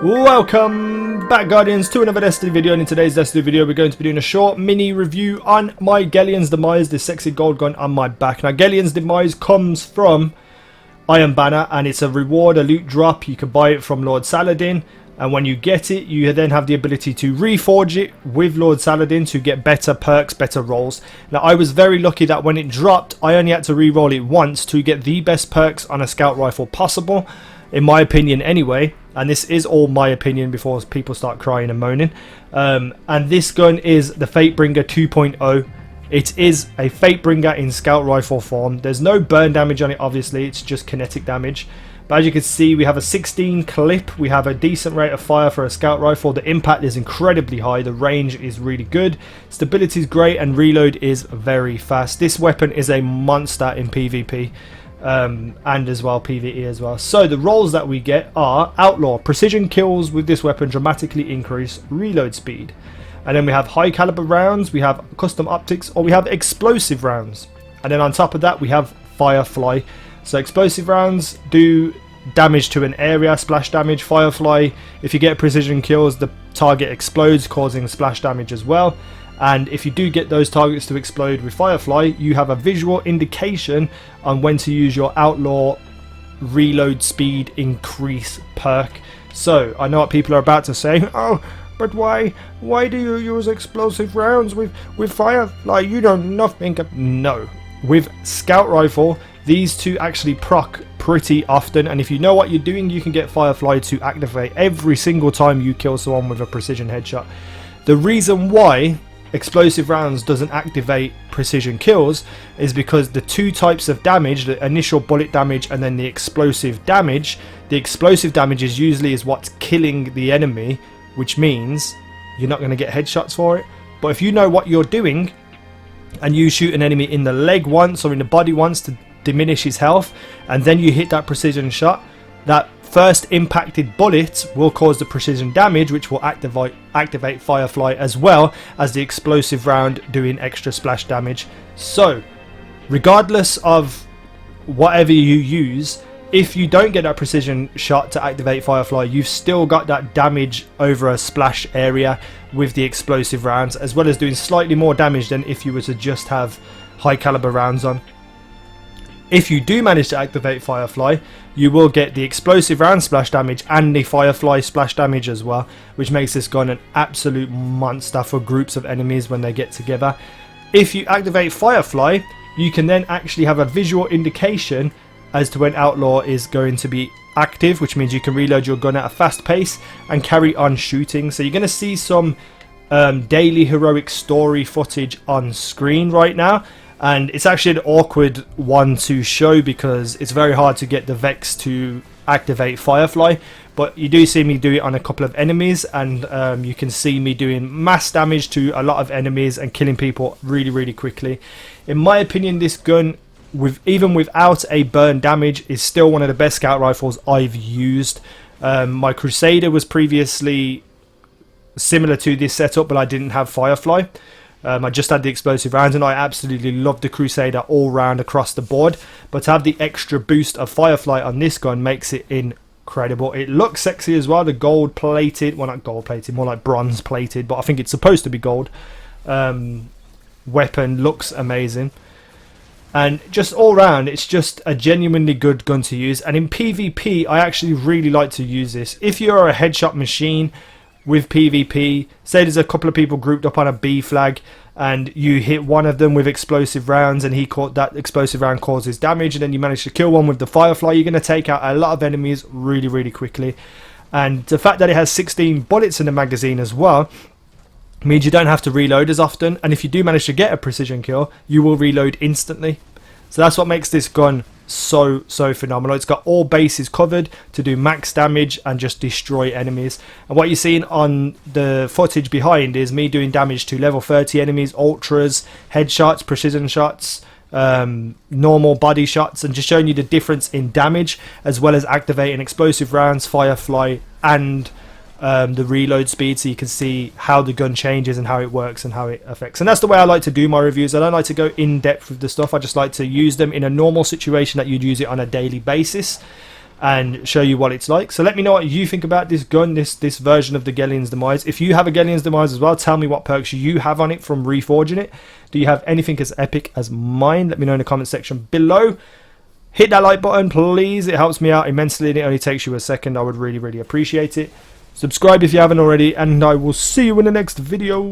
Welcome back, Guardians, to another Destiny video, and in today's Destiny video we're going to be doing a short mini review on my Gheleon's Demise, this sexy gold gun on my back. Now, Gheleon's Demise comes from Iron Banner, and it's a reward, a loot drop. You can buy it from Lord Saladin, and when you get it, you then have the ability to reforge it with Lord Saladin to get better perks, better rolls. Now, I was very lucky that when it dropped, I only had to re-roll it once to get the best perks on a scout rifle possible, in my opinion anyway. And this is all my opinion before people start crying and moaning. And this gun is the FATEBRINGER 2.0. It is a FATEBRINGER in scout rifle form. There's no burn damage on it, obviously. It's just kinetic damage. But as you can see, we have a 16 clip. We have a decent rate of fire for a scout rifle. The impact is incredibly high. The range is really good. Stability is great, and reload is very fast. This weapon is a monster in PvP. And as well PvE as well. So the rolls that we get are Outlaw. Precision kills with this weapon dramatically increase reload speed. And then we have high caliber rounds, we have custom optics, or we have explosive rounds. And then on top of that we have Firefly. So explosive rounds do damage to an area, splash damage. Firefly, if you get precision kills, the target explodes, causing splash damage as well. And if you do get those targets to explode with Firefly, you have a visual indication on when to use your Outlaw reload speed increase perk. So I know what people are about to say. Oh, but why do you use explosive rounds with Firefly? You don't nothing. No, with Scout Rifle, these two actually proc pretty often, and if you know what you're doing, you can get Firefly to activate every single time you kill someone with a precision headshot. The reason why explosive rounds doesn't activate precision kills is because the two types of damage, the initial bullet damage and then the explosive damage is usually what's killing the enemy, which means you're not going to get headshots for it. But if you know what you're doing and you shoot an enemy in the leg once or in the body once to diminish his health, and then you hit that precision shot, that first impacted bullet will cause the precision damage, which will activate Firefly, as well as the explosive round doing extra splash damage. So regardless of whatever you use, if you don't get that precision shot to activate Firefly, you've still got that damage over a splash area with the explosive rounds, as well as doing slightly more damage than if you were to just have high caliber rounds on. If you do manage to activate Firefly, you will get the explosive round splash damage and the Firefly splash damage as well, which makes this gun an absolute monster for groups of enemies when they get together. If you activate Firefly, you can then actually have a visual indication as to when Outlaw is going to be active, which means you can reload your gun at a fast pace and carry on shooting. So you're going to see some daily heroic story footage on screen right now. And it's actually an awkward one to show because it's very hard to get the Vex to activate Firefly. But you do see me do it on a couple of enemies, and you can see me doing mass damage to a lot of enemies and killing people really, really quickly. In my opinion, this gun, even without a burn damage, is still one of the best scout rifles I've used. My Crusader was previously similar to this setup, but I didn't have Firefly. I just had the explosive rounds, and I absolutely loved the Crusader all round across the board. But to have the extra boost of Firefly on this gun makes it incredible. It looks sexy as well. The gold plated, well, not gold plated, more like bronze plated, but I think it's supposed to be gold. Weapon looks amazing. And just all round, it's just a genuinely good gun to use. And in PvP, I actually really like to use this. If you're a headshot machine with PvP, say there's a couple of people grouped up on a B flag and you hit one of them with explosive rounds and he caught that explosive round causes damage, and then you manage to kill one with the Firefly, you're going to take out a lot of enemies really, really quickly. And the fact that it has 16 bullets in the magazine as well means you don't have to reload as often, and if you do manage to get a precision kill, you will reload instantly. So that's what makes this gun so phenomenal. It's got all bases covered to do max damage and just destroy enemies. And what you're seeing on the footage behind is me doing damage to level 30 enemies, ultras, headshots, precision shots, normal body shots, and just showing you the difference in damage, as well as activating explosive rounds, Firefly, and the reload speed, so you can see how the gun changes and how it works and how it affects. And that's the way I like to do my reviews. I don't like to go in depth with the stuff. I just like to use them in a normal situation that you'd use it on a daily basis. and show you what it's like. So let me know what you think about this gun, this version of the Gheleon's Demise. If you have a Gheleon's Demise as well, tell me what perks you have on it from reforging it. Do you have anything as epic as mine? Let me know in the comment section below. Hit that like button, please. It helps me out immensely, and it only takes you a second. I would really, really appreciate it. Subscribe if you haven't already, and I will see you in the next video.